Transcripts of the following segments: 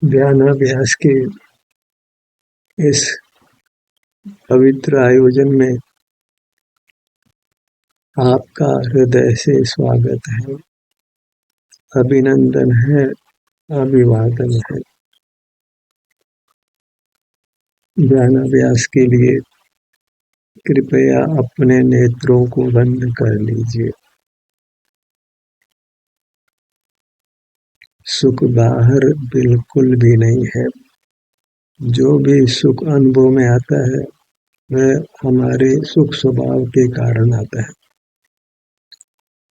ध्यानाभ्यास के इस पवित्र आयोजन में आपका हृदय से स्वागत है, अभिनंदन है, अभिवादन है। ध्यानाभ्यास के लिए कृपया अपने नेत्रों को बंद कर लीजिए। सुख बाहर बिल्कुल भी नहीं है। जो भी सुख अनुभव में आता है वह हमारे सुख स्वभाव के कारण आता है।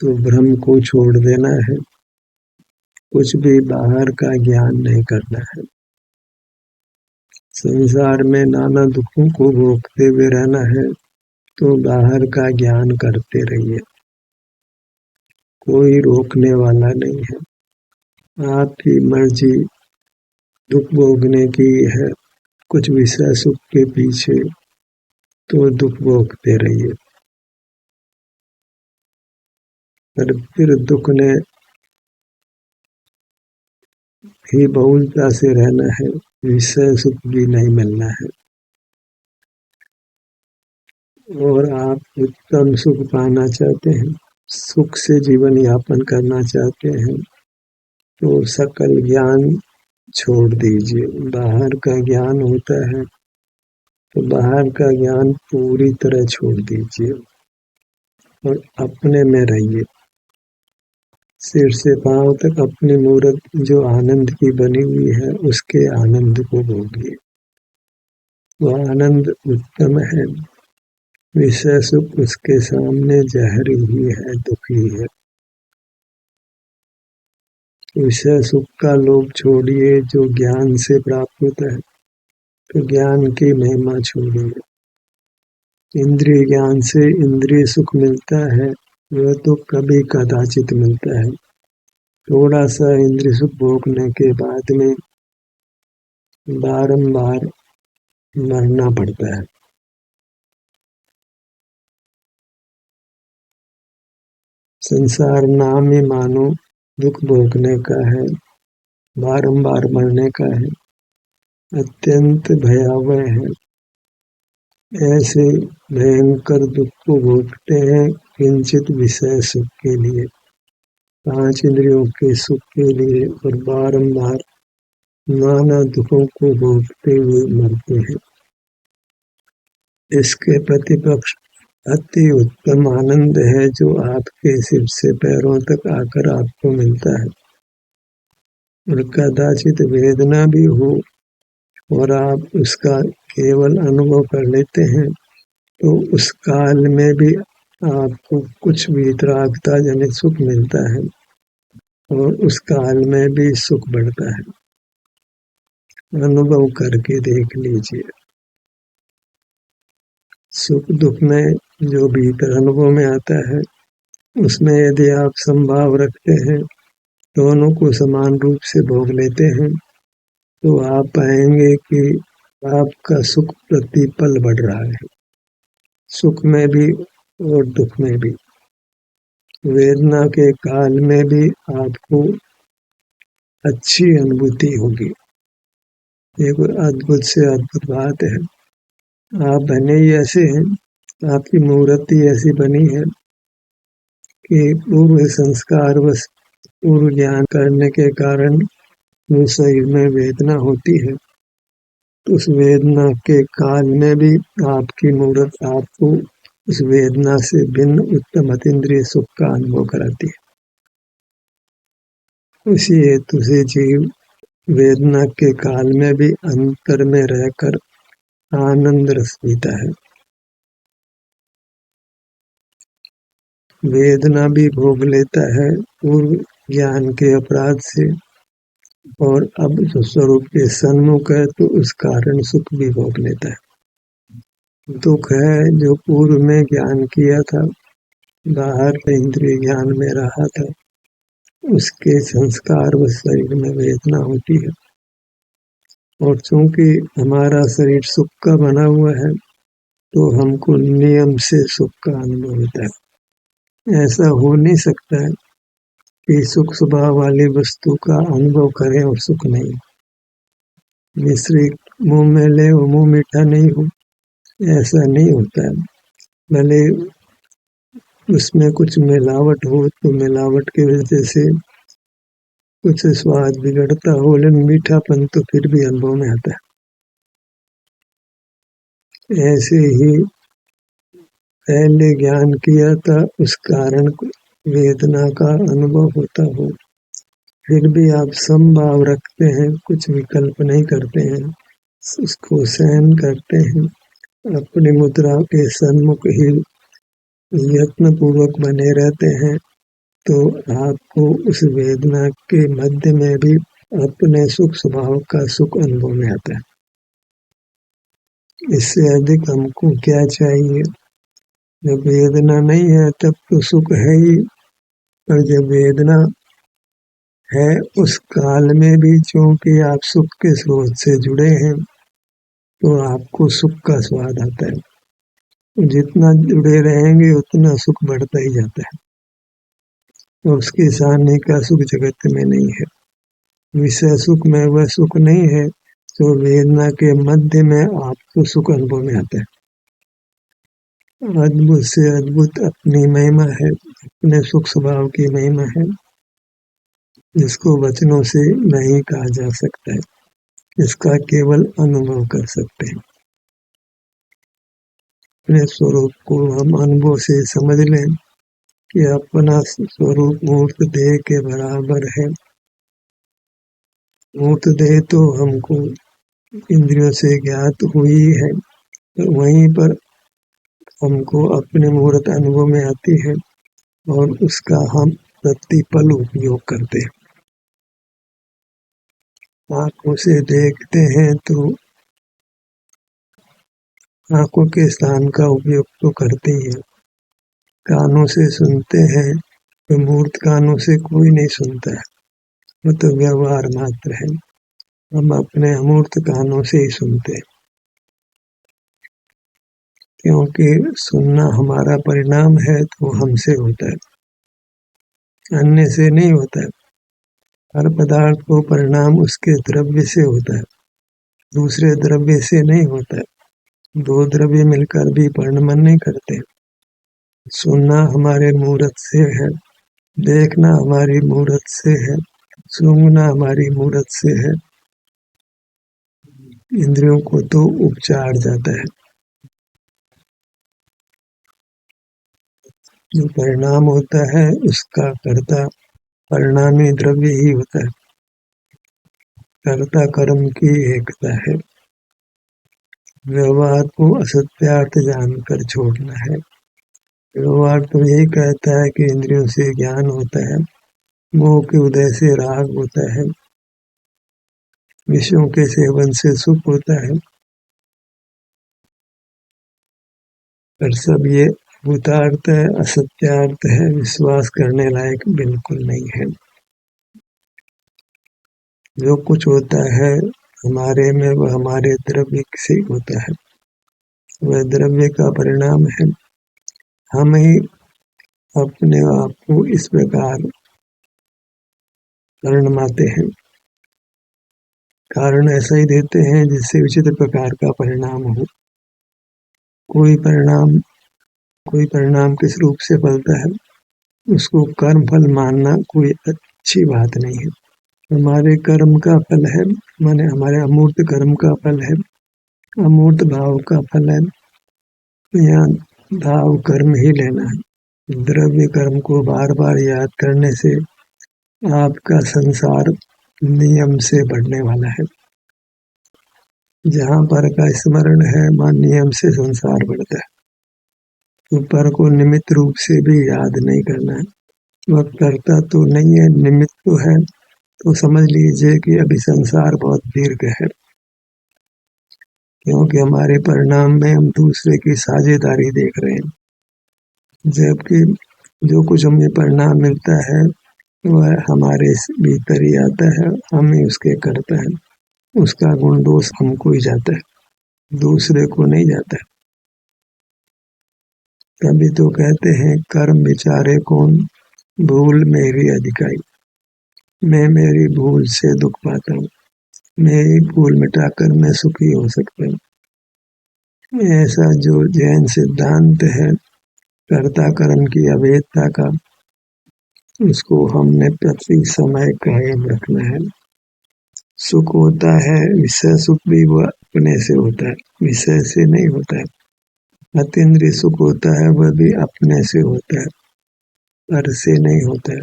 तो भ्रम को छोड़ देना है, कुछ भी बाहर का ज्ञान नहीं करना है। संसार में नाना दुखों को भोगते हुए रहना है तो बाहर का ज्ञान करते रहिए, कोई रोकने वाला नहीं है। आपकी मर्जी दुख भोगने की है, कुछ विषय सुख के पीछे, तो दुख भोगते रहिए। पर फिर दुख ने ही बहुलता से रहना है, विषय सुख भी नहीं मिलना है। और आप उत्तम सुख पाना चाहते हैं, सुख से जीवन यापन करना चाहते हैं, तो सकल ज्ञान छोड़ दीजिए। बाहर का ज्ञान होता है तो बाहर का ज्ञान पूरी तरह छोड़ दीजिए और अपने में रहिए। सिर से पांव तक अपनी मूर्त जो आनंद की बनी हुई है उसके आनंद को भोगिए। वह आनंद उत्तम है, विषय सुख उसके सामने जहर ही है, दुखी है। विषय सुख का लोभ छोड़िए, जो ज्ञान से प्राप्त होता है, तो ज्ञान की महिमा छोड़िए। इंद्रिय ज्ञान से इंद्रिय सुख मिलता है, वह तो कभी कदाचित मिलता है। थोड़ा सा इंद्रिय सुख भोगने के बाद में बारंबार मरना पड़ता है। संसार नाम ही मानो दुख भोगने का है, बारंबार मरने का है, अत्यंत भयावह है। ऐसे भयंकर दुख को भोगते हैं किंचित विषय सुख के लिए, 5 इंद्रियों के सुख के लिए, और बारंबार नाना दुखों को भोगते हुए मरते हैं। इसके प्रतिपक्ष अति उत्तम आनंद है जो आपके सिर से पैरों तक आकर आपको मिलता है। और कदाचित वेदना भी हो और आप उसका केवल अनुभव कर लेते हैं, तो उस काल में भी आपको कुछ वीतरागता जनित सुख मिलता है और उस काल में भी सुख बढ़ता है। अनुभव करके देख लीजिए। सुख दुख में जो भीतर अनुभव में आता है, उसमें यदि आप संभाव रखते हैं, दोनों को समान रूप से भोग लेते हैं, तो आप पाएंगे कि आपका सुख प्रतिपल बढ़ रहा है, सुख में भी और दुख में भी। वेदना के काल में भी आपको अच्छी अनुभूति होगी। ये कोई अद्भुत से अद्भुत बात है। आप बने ही ऐसे हैं, आपकी मूर्ति ऐसी बनी है कि पूर्व संस्कार व पूर्व ज्ञान करने के कारण जो शरीर में वेदना होती है, तो उस वेदना के काल में भी आपकी मूर्त आपको उस वेदना से भिन्न उत्तम अतीन्द्रिय सुख का अनुभव कराती है। उसी हेतु से जीव वेदना के काल में भी अंतर में रहकर आनंद रस पीता है। वेदना भी भोग लेता है पूर्व ज्ञान के अपराध से, और अब जो स्वरूप के सन्मुख है तो उस कारण सुख भी भोग लेता है। दुख है जो पूर्व में ज्ञान किया था, बाहर के इंद्रिय ज्ञान में रहा था, उसके संस्कार व शरीर में वेदना होती है। और चूंकि हमारा शरीर सुख का बना हुआ है, तो हमको नियम से सुख का अनुभव होता है। ऐसा हो नहीं सकता है कि सुख स्वभाव वाली वस्तु का अनुभव करें और सुख नहीं। मिश्री मुंह में ले वो मुंह मीठा नहीं हो, ऐसा नहीं होता है। भले उसमें कुछ मिलावट हो तो मिलावट की वजह से कुछ स्वाद बिगड़ता हो, लेकिन मीठापन तो फिर भी अनुभव में आता है। ऐसे ही पहले ज्ञान किया था उस कारण वेदना का अनुभव होता हो, फिर भी आप समभाव रखते हैं, कुछ विकल्प नहीं करते हैं, उसको सहन करते हैं, अपनी मुद्रा के सन्मुख ही यत्न पूर्वक बने रहते हैं, तो आपको उस वेदना के मध्य में भी अपने सुख स्वभाव का सुख अनुभव में आता है। इससे अधिक हमको क्या चाहिए? जब वेदना नहीं है तब तो सुख है ही, और जब वेदना है उस काल में भी चूंकि आप सुख के स्रोत से जुड़े हैं, तो आपको सुख का स्वाद आता है। जितना जुड़े रहेंगे उतना सुख बढ़ता ही जाता है, और उसके सामने का सुख जगत में नहीं है। विषय सुख में वह सुख नहीं है, तो वेदना के मध्य में आपको सुख अनुभव में आता है। अद्भुत से अद्भुत अपनी महिमा है, अपने सुख स्वभाव की महिमा है, जिसको वचनों से नहीं कहा जा सकता है, इसका केवल अनुभव कर सकते हैं। अपने स्वरूप को हम अनुभव से समझ लें कि अपना स्वरूप मूर्त देह के बराबर है। मूर्त देह तो हमको इंद्रियों से ज्ञात हुई है, तो वहीं पर हमको अपने मूर्त अनुभव में आती है, और उसका हम प्रतिपल उपयोग करते हैं। आंखों से देखते हैं तो आंखों के स्थान का उपयोग तो करते ही हैं। कानों से सुनते हैं तो मूर्त कानों से कोई नहीं सुनता है, वो तो व्यवहार मात्र है। हम अपने अमूर्त कानों से ही सुनते हैं, क्योंकि सुनना हमारा परिणाम है तो हमसे होता है, अन्य से नहीं होता है। हर पदार्थ को परिणाम उसके द्रव्य से होता है, दूसरे द्रव्य से नहीं होता है। दो द्रव्य मिलकर भी परिणमन नहीं करते। सुनना हमारे मूर्त से है, देखना हमारी मूर्त से है, सूंघना हमारी मूर्त से है। इंद्रियों को तो उपचार जाता है, जो परिणाम होता है उसका कर्ता परिणामी द्रव्य ही होता है। कर्ता कर्म की एकता है। व्यवहार को असत्यार्थ जानकर छोड़ना है। व्यवहार तो यही कहता है कि इंद्रियों से ज्ञान होता है, मोह के उदय से राग होता है, विषयों के सेवन से सुख होता है, पर सब ये भूतार्थ है, असत्यार्थ है, विश्वास करने लायक बिल्कुल नहीं है। जो कुछ होता है हमारे में वह हमारे द्रव्य से होता है, वह द्रव्य का परिणाम है। हम ही अपने आप को इस प्रकार परिणमाते हैं, कारण ऐसा ही देते हैं जिससे विचित्र प्रकार का परिणाम हो। कोई परिणाम किस रूप से फलता है, उसको कर्म फल मानना कोई अच्छी बात नहीं है। हमारे कर्म का फल है, माने हमारे अमूर्त कर्म का फल है, अमूर्त भाव का फल है, यहाँ भाव कर्म ही लेना है। द्रव्य कर्म को बार बार याद करने से आपका संसार नियम से बढ़ने वाला है। जहाँ पर का स्मरण है वहाँ नियम से संसार बढ़ता है। तो पर को निमित्त रूप से भी याद नहीं करना है, वह करता तो नहीं है, निमित्त तो है, तो समझ लीजिए कि अभी संसार बहुत दीर्घ है, क्योंकि हमारे परिणाम में हम दूसरे की साझेदारी देख रहे हैं, जबकि जो कुछ हमें परिणाम मिलता है वह हमारे भीतर ही आता है, हम ही उसके करता है, उसका गुण दोष हमको ही जाता है, दूसरे को नहीं जाता है। तभी तो कहते हैं कर्म विचारे कौन, भूल मेरी अधिकाई। मैं मेरी भूल से दुख पाता हूँ, मेरी भूल मिटाकर मैं सुखी हो सकता हूँ। ऐसा जो जैन सिद्धांत है कर्ता कर्म की अभेदता का, उसको हमने प्रति समय कायम रखना है। सुख होता है, विषय सुख भी वह अपने से होता है, विषय से नहीं होता है। अतीन्द्रिय सुख होता है, वह भी अपने से होता है, पर से नहीं होता है।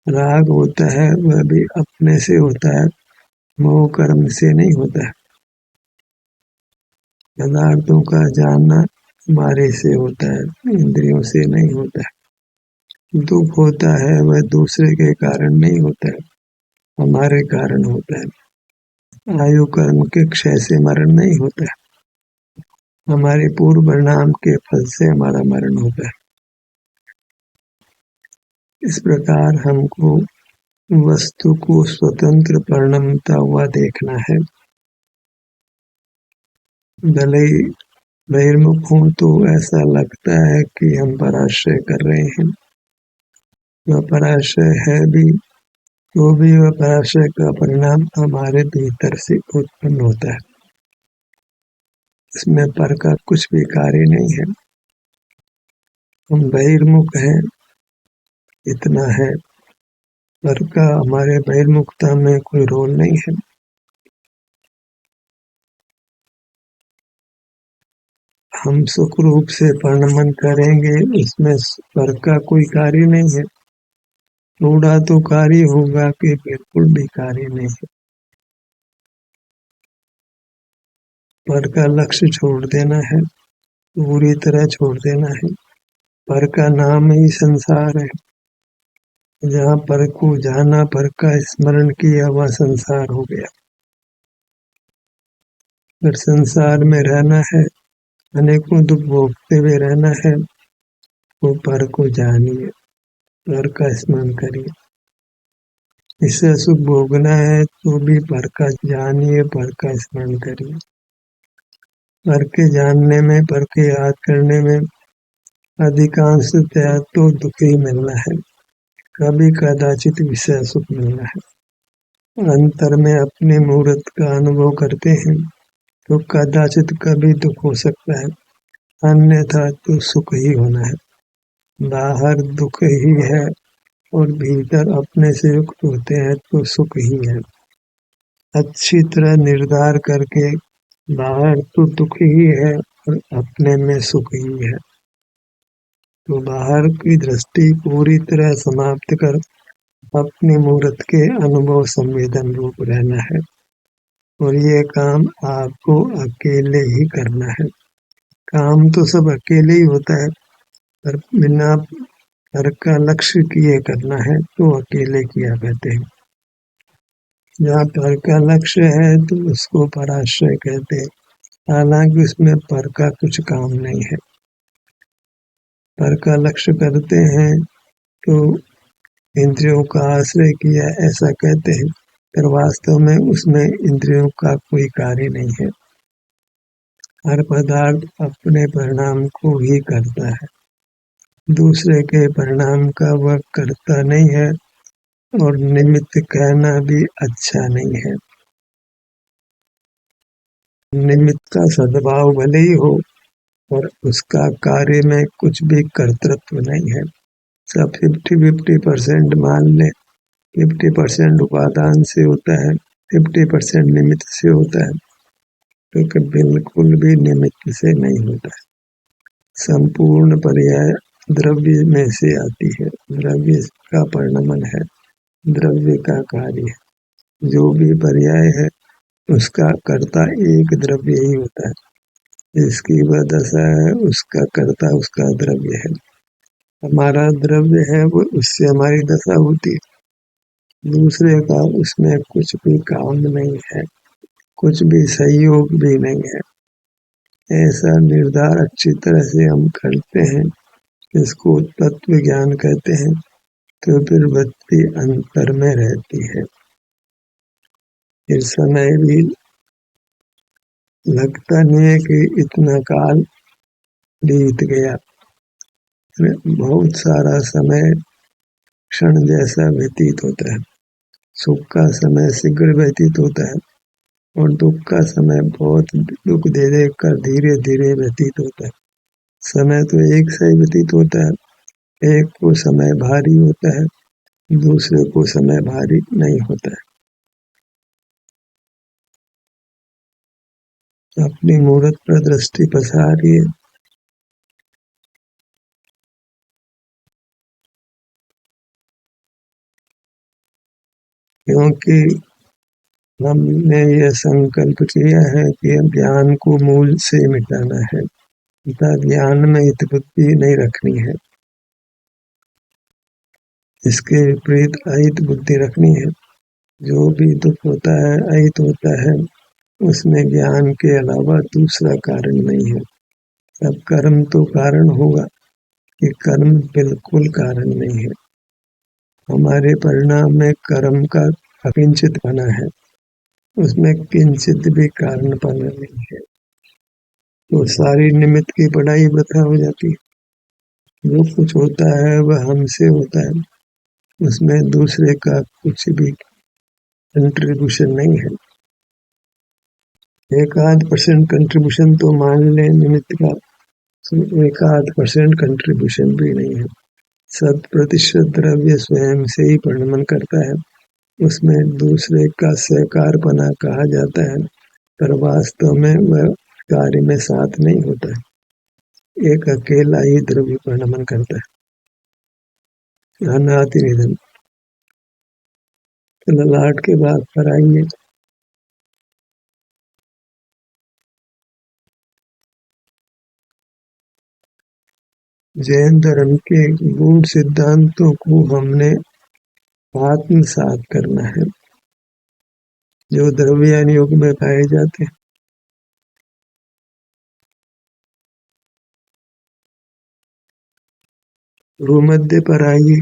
राग होता है, वह भी अपने से होता है, मोह कर्म से नहीं होता है। पदार्थों का जानना हमारे से होता है, इंद्रियों से नहीं होता है। दुख होता है, वह दूसरे के कारण नहीं होता है, हमारे कारण होता है। आयु कर्म के क्षय से मरण नहीं होता है, हमारे पूर्व परिणाम के फल से हमारा मरण होता है। इस प्रकार हमको वस्तु को स्वतंत्र परिणमता हुआ देखना है। भले ही बहिर्मुख हूँ तो ऐसा लगता है कि हम पराश्रय कर रहे हैं, वह पराश्रय है भी, तो भी वह पराश्रय का परिणाम हमारे भीतर से उत्पन्न होता है। इसमें पर का कुछ भी कार्य नहीं है। हम बहिर्मुख हैं, इतना है, पर का हमारे बहिर्मुखता में कोई रोल नहीं है। हम सुख रूप से परिणमन करेंगे, इसमें पर का कोई कार्य नहीं है। थोड़ा तो कार्य होगा कि बिल्कुल भी कार्य नहीं है। पर का लक्ष्य छोड़ देना है, पूरी तरह छोड़ देना है। पर का नाम ही संसार है। जहाँ पर को जाना, पर का स्मरण किया, वह संसार हो गया। अगर संसार में रहना है, अनेकों दुख भोगते हुए रहना है, वो पर को जानिए, पर का स्मरण करिए। इससे सुख भोगना है तो भी पर का जानिए, पर का स्मरण करिए। पर के जानने में, पर के याद करने में अधिकांशतः तो दुख ही मिलना है, कभी कदाचित विषय सुख मिलना है। अंतर में अपने मूर्त का अनुभव करते हैं तो कदाचित कभी दुख हो सकता है, अन्यथा तो सुख ही होना है। बाहर दुख ही है और भीतर अपने से युक्त होते हैं तो सुख ही है। अच्छी तरह निर्धार करके बाहर तो दुख ही है और अपने में सुख ही है, तो बाहर की दृष्टि पूरी तरह समाप्त कर अपने मूर्त के अनुभव संवेदन रूप रहना है। और ये काम आपको अकेले ही करना है। काम तो सब अकेले ही होता है, पर बिना पर का लक्ष्य किए करना है तो अकेले किया कहते हैं। जहाँ पर का लक्ष्य है तो उसको पराश्रय कहते हैं, हालांकि उसमें पर का कुछ काम नहीं है। पर का लक्ष्य करते हैं तो इंद्रियों का आश्रय किया ऐसा कहते हैं, पर वास्तव में उसमें इंद्रियों का कोई कार्य नहीं है। हर पदार्थ अपने परिणाम को ही करता है, दूसरे के परिणाम का वह करता नहीं है, और निमित्त कहना भी अच्छा नहीं है। निमित्त का सद्भाव भले ही हो और उसका कार्य में कुछ भी कर्तृत्व नहीं है। सब 50-50% मान ले, 50% उपादान से होता है, 50% निमित्त से होता है, क्योंकि बिल्कुल भी निमित्त से नहीं होता है। संपूर्ण पर्याय द्रव्य में से आती है, द्रव्य का परिणमन है, द्रव्य का कार्य है। जो भी पर्याय है उसका कर्ता एक द्रव्य ही होता है, जिसकी वह दशा है उसका कर्ता उसका द्रव्य है। हमारा द्रव्य है वो, उससे हमारी दशा होती है। दूसरे का उसमें कुछ भी काम नहीं है, कुछ भी सहयोग भी नहीं है। ऐसा निर्धार अच्छी तरह से हम करते हैं, इसको तत्व ज्ञान कहते हैं, तो फिर वृत्ति अंतर में रहती है। फिर समय भी लगता नहीं है कि इतना काल बीत गया। बहुत सारा समय क्षण जैसा व्यतीत होता है। सुख का समय शीघ्र व्यतीत होता है, और दुख का समय बहुत दुख दे देकर धीरे धीरे व्यतीत होता है। समय तो एक से ही व्यतीत होता है, एक को समय भारी होता है, दूसरे को समय भारी नहीं होता है। अपनी मूर्त पर दृष्टि पसारिए। क्योंकि हमने यह संकल्प किया है कि ज्ञान को मूल से मिटाना है, तथा ज्ञान में हित बुद्धि नहीं रखनी है। इसके विपरीत अहित बुद्धि रखनी है। जो भी दुख होता है, अहित होता है, उसमें ज्ञान के अलावा दूसरा कारण नहीं है। अब कर्म तो कारण होगा, कि कर्म बिल्कुल कारण नहीं है। हमारे परिणाम में कर्म का अकिंचित बना है, उसमें किंचित भी कारण बना नहीं है। तो सारी निमित्त की पढ़ाई वृथा हो जाती है। जो कुछ होता है वह हमसे होता है, उसमें दूसरे का कुछ भी कंट्रीब्यूशन नहीं है। 1-8% कंट्रीब्यूशन तो मान लें निमित्त का, 1-8% कंट्रीब्यूशन भी नहीं है। 100% द्रव्य स्वयं से ही परिणमन करता है, उसमें दूसरे का सहकारपना कहा जाता है, पर वास्तव में वह कार्य में साथ नहीं होता है। एक अकेला ही द्रव्य परिणमन करता है। अनादि निधन। ललाट के बाद पर आइए। जैन धर्म के गूढ़ सिद्धांतों को हमने आत्मसात करना है, जो द्रव्यान योग में पाए जाते हैं। भूमध्य पर आइए।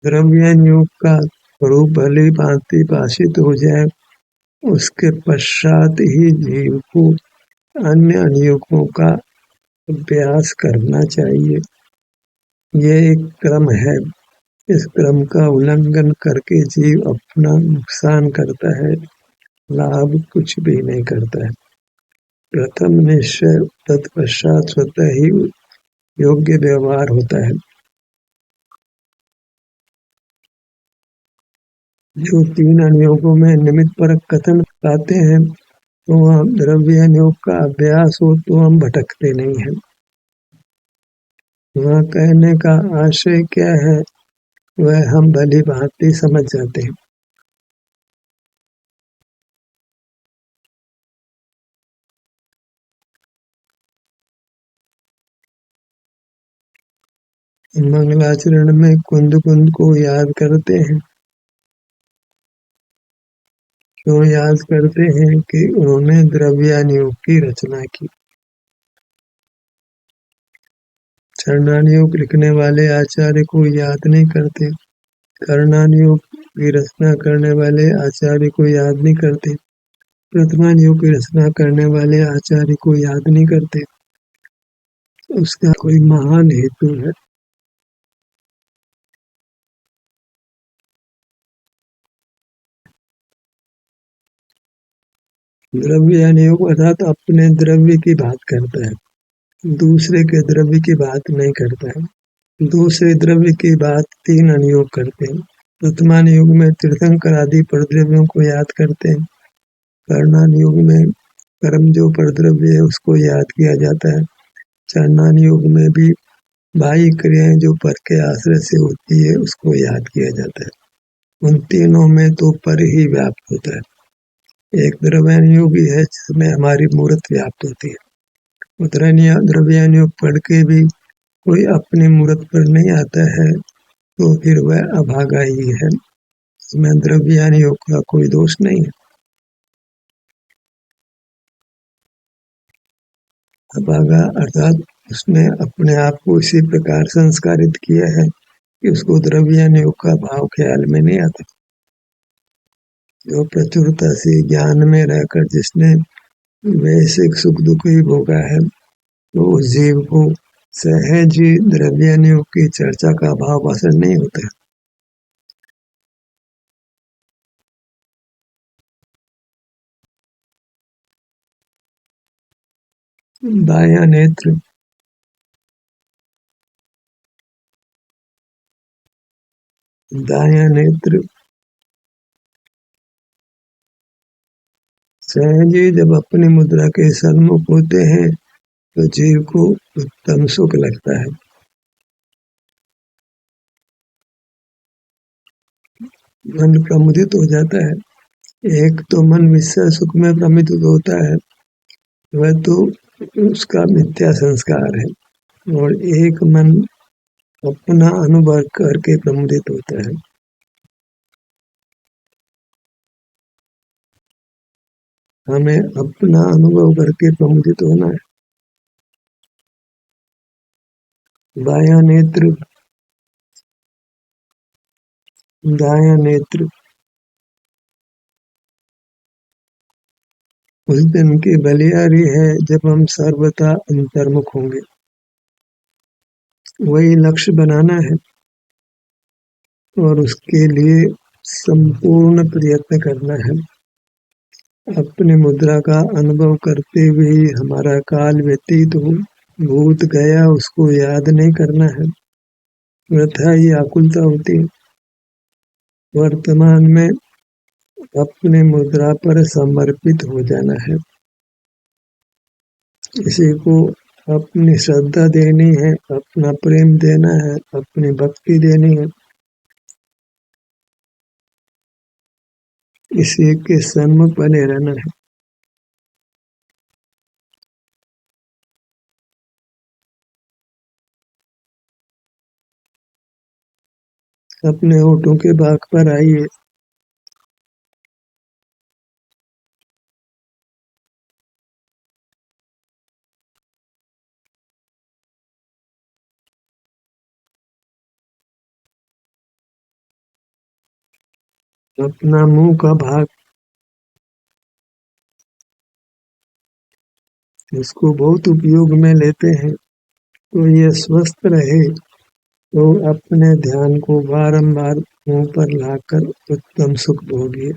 द्रव्यान योग का रूप भले भांति भाषित हो जाए, उसके पश्चात ही जीव को अन्य अनुयोगों का अभ्यास करना चाहिए। यह एक क्रम है। इस क्रम का उल्लंघन करके जीव अपना नुकसान करता है, लाभ कुछ भी नहीं करता है। प्रथम निश्चय, तत्पश्चात स्वतः ही योग्य व्यवहार होता है। जो 3 अनुयोगों में निमित्त परक कथन पाते हैं, तो वहाँ द्रव्य योग का अभ्यास हो तो हम भटकते नहीं हैं। वहाँ कहने का आशय क्या है, वह हम भली भांति समझ जाते हैं। मंगलाचरण में कुंद कुंद को याद करते हैं। क्यों याद करते हैं? कि उन्होंने द्रव्यानुयोग की रचना की। चरणानुयोग लिखने वाले आचार्य को याद नहीं करते, कर्णानुयोग की रचना करने वाले आचार्य को याद नहीं करते, प्रथमानुयोग की रचना करने वाले आचार्य को याद नहीं करते। उसका कोई महान हेतु है। द्रव्यानुयोग अर्थात अपने द्रव्य की बात करता है, दूसरे के द्रव्य की बात नहीं करता है। दूसरे द्रव्य की बात 3 अनुयोग करते हैं। प्रथमानुयोग में तीर्थंकर आदि परद्रव्यों को याद करते हैं। कर्णानुयोग में कर्म जो परद्रव्य है उसको याद किया जाता है। चरणानुयोग में भी बाह्य क्रियाएं जो पर के आश्रय से होती है उसको याद किया जाता है। उन तीनों में तो पर ही व्याप्त होता है। एक द्रव्यानुयोगी है जिसमें हमारी मूर्त व्याप्त होती है। द्रव्यानुयोग पढ़ के भी कोई अपनी मूर्त पर नहीं आता है, तो फिर वह अभागा ही है। इसमें द्रव्यानुयोग का कोई दोष नहीं है। अभागा अर्थात उसने अपने आप को इसी प्रकार संस्कारित किया है कि उसको द्रव्यानुयोग का भाव ख्याल में नहीं आता। जो प्रचुरता से ज्ञान में रहकर जिसने वैश्विक सुख दुख ही भोगा है, तो उस जीव को सहज द्रव्यानियों की चर्चा का भाव पसंद नहीं होता। दायां नेत्र, दायां नेत्र सहज ही जब अपनी मुद्रा के सन्मुख होते हैं तो जीव को उत्तम सुख लगता है। मन प्रमुदित हो जाता है। एक तो मन विषय सुख में प्रमुदित होता है, वह तो उसका मिथ्या संस्कार है, और एक मन अपना अनुभव करके प्रमुदित होता है। हमें अपना अनुभव करके प्रमुदित होना है। बायां नेत्र, दायां नेत्र उस दिन की बलिहारी है जब हम सर्वथा अंतर्मुख होंगे। वही लक्ष्य बनाना है और उसके लिए संपूर्ण प्रयत्न करना है। अपनी मुद्रा का अनुभव करते हुए ही हमारा काल व्यतीत हो, भूत गया उसको याद नहीं करना है, वृथा ही आकुलता होती है। वर्तमान में अपनी मुद्रा पर समर्पित हो जाना है। किसी को अपनी श्रद्धा देनी है, अपना प्रेम देना है, अपनी भक्ति देनी है, इसी के सन्मुख बने रहना है। अपने होठों के भाग पर आइए। अपना मुंह का भाग, इसको बहुत उपयोग में लेते हैं, तो ये स्वस्थ रहे तो अपने ध्यान को बारंबार मुंह पर लाकर उत्तम सुख भोगिए।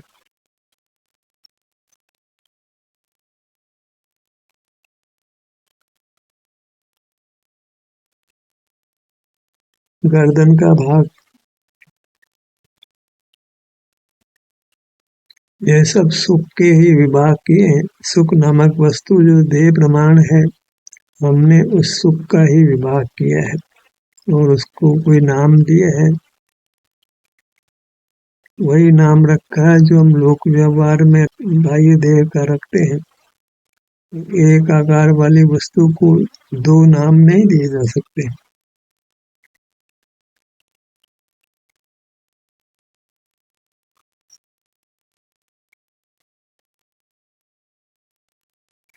गर्दन का भाग, ये सब सुख के ही विभाग किए हैं। सुख नामक वस्तु जो देह प्रमाण है, हमने उस सुख का ही विभाग किया है और उसको कोई नाम दिए है। वही नाम रखा है जो हम लोक व्यवहार में बाह्य देह का रखते हैं। एक आकार वाली वस्तु को दो नाम नहीं दिए जा सकते।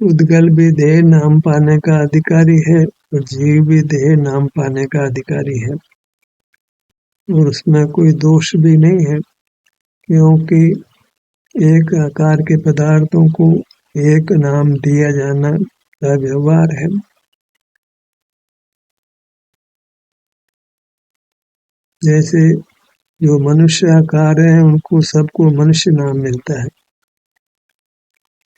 उद्गल भी देह नाम पाने का अधिकारी है और जीव भी देह नाम पाने का अधिकारी है, और उसमें कोई दोष भी नहीं है, क्योंकि एक आकार के पदार्थों को एक नाम दिया जाना का व्यवहार है। जैसे जो मनुष्य आकार है उनको सबको मनुष्य नाम मिलता है।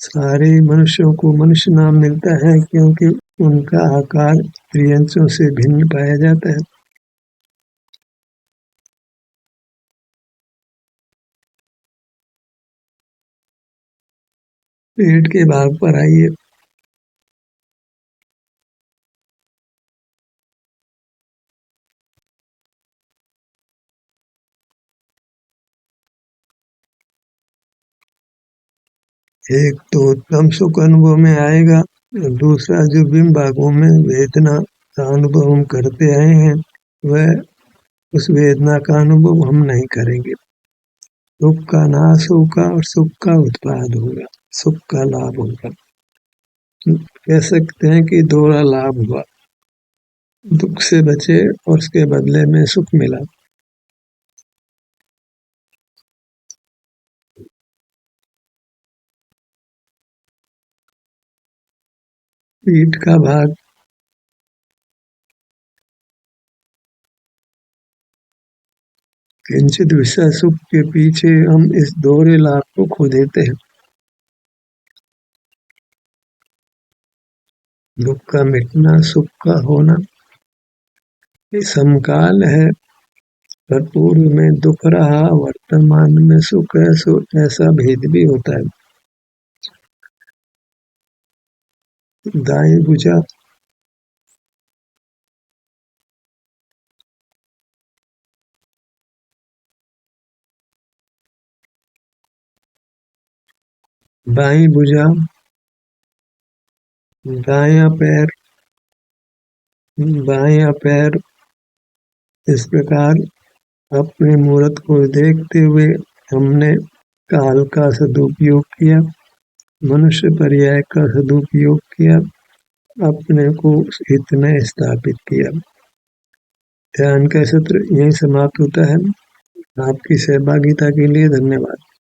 सारे मनुष्यों को मनुष्य नाम मिलता है क्योंकि उनका आकार त्रियंशों से भिन्न पाया जाता है। पेट के भाग पर आइए। एक तो उत्तम सुख अनुभव में आएगा, दूसरा जो बिंब भागों में वेदना का अनुभव हम करते आए हैं, वह उस वेदना का अनुभव हम नहीं करेंगे। दुख का नाश होगा और सुख का उत्पाद होगा, सुख का लाभ होगा। कह सकते हैं कि दोहरा लाभ हुआ, दुख से बचे और उसके बदले में सुख मिला। पीठ का भाग, किंचित विषय सुख के पीछे हम इस दोहरे लाभ को खो देते हैं। दुख का मिटना, सुख का होना ये समकाल है, पर पूर्व में दुख रहा, वर्तमान में सुख है, सो ऐसा भेद भी होता है। दाएं भुजा बाईं भुजा, दायां पैर, बायां पैर, इस प्रकार अपने मुहूर्त को देखते हुए हमने काल का सदुपयोग किया, मनुष्य पर्याय का सदुपयोग किया, अपने को हित में स्थापित किया। ध्यान का सत्र यहीं समाप्त होता है। आपकी सहभागिता के लिए धन्यवाद।